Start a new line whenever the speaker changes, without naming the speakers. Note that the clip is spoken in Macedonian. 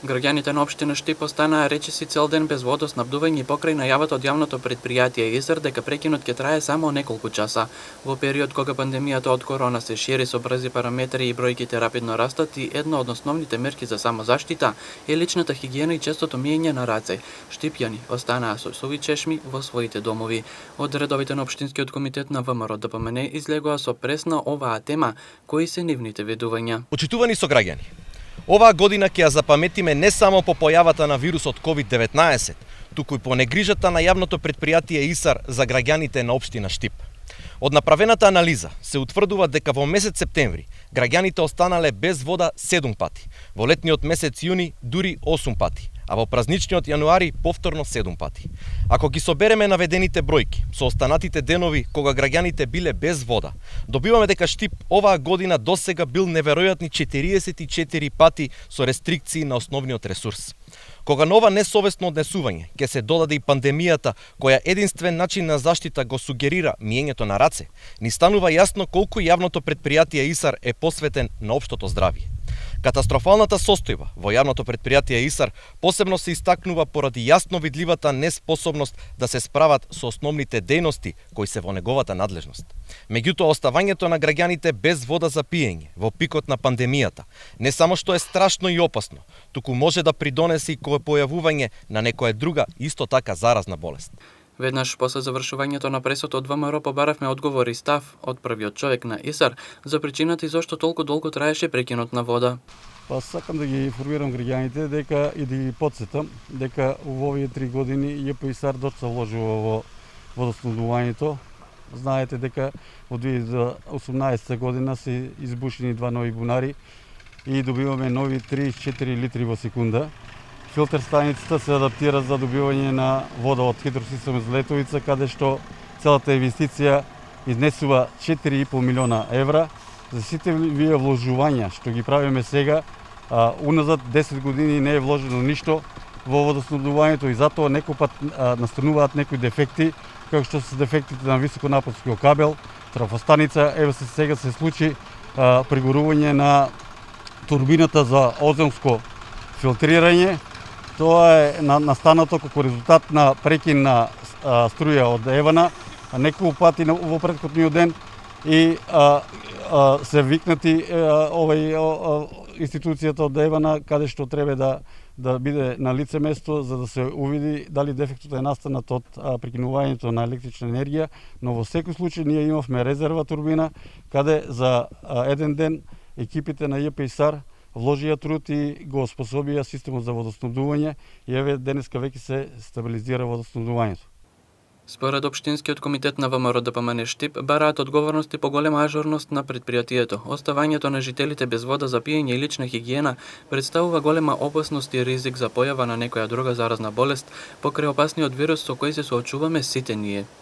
Граѓаните на општина Штип останаа речиси цел ден без водоснабдување и покрај најавата од јавното предпријатие ИСР дека прекинот ќе трае само неколку часа. Во период кога пандемијата од корона се шири со брзи параметри и бројките рапидно растат и една од основните мерки за самозаштита е личната хигиена и честото миење на раце. Штипјани останаа со суви чешми во своите домови. Од редовите на општинскиот комитет на ВМРО ДПМН излегоа со прес на оваа тема, кои се нивните ведувања.
Почитувани сограѓани, оваа година ќе ја запаметиме не само по појавата на вирусот COVID-19, туку и по негрижата на јавното предпријатие ИСАР за граѓаните на општина Штип. Од направената анализа се утврдува дека во месец септември граѓаните останале без вода 7 пати, во летниот месец јуни дури 8 пати, а во празничниот јануари повторно 7 пати. Ако ги собереме наведените бројки со останатите денови кога граѓаните биле без вода, добиваме дека Штип оваа година досега бил неверојатни 44 пати со рестрикции на основниот ресурс. Кога на ова несовесно однесување ќе се додаде и пандемијата, која единствен начин на заштита го сугерира миењето на раце, ни станува јасно колку јавното предпријатие ИСАР е посветен на општото здравје. Катастрофалната состојба во јавното предпријатие ИСАР посебно се истакнува поради јасно видливата неспособност да се справат со основните дејности кои се во неговата надлежност. Меѓутоа, оставањето на граѓаните без вода за пиење во пикот на пандемијата не само што е страшно и опасно, туку може да придонесе и кое појавување на некоја друга исто така заразна болест.
Веднаш после завршувањето на пресот од ВМРО побаравме одговор и став од првиот човек на ИСАР за причината и зошто толку долго траеше прекинот на вода.
Сакам да ги информирам граѓаните дека и да ги потсетам дека во овие 3 години ЈП ИСАР доста вложува во водоснабдувањето. Знаете дека во 2018 година се избушени 2 нови бунари и добиваме нови 34 литри во секунда. Филтер станицата се адаптира за добивање на вода од хидросистемот за Летовица, каде што целата инвестиција изнесува 4,5 милиона евра. За сите вие вложувања што ги правиме сега, уназад 10 години не е вложено ништо во водоснабдувањето и затоа некој пат настануваат некои дефекти, како што се дефектите на високонапонскиот кабел, трафостаница. Ево сега се случи прегорување на турбината за озонско филтрирање. Тоа е настанато како резултат на прекин на струја од Евана неколку пати во претходниот ден и се викнати институцијата од Евана каде што треба да биде на лице место за да се увиди дали дефектот е настанат од прекинувањето на електрична енергија, но во секој случај ние имавме резерва турбина каде за еден ден екипите на ЈП ИСАР вложија труд и го способија системот за водоснабдување и еве денеска веќе се стабилизира водоснабдувањето.
Според општинскиот комитет на ВМРО ДПМН Штип бараат одговорност и поголема ажурност на предпријатието. Оставањето на жителите без вода за пиење и лична хигиена представува голема опасност и ризик за појава на некоја друга заразна болест покрај опасниот вирус со кој се соочуваме сите ние.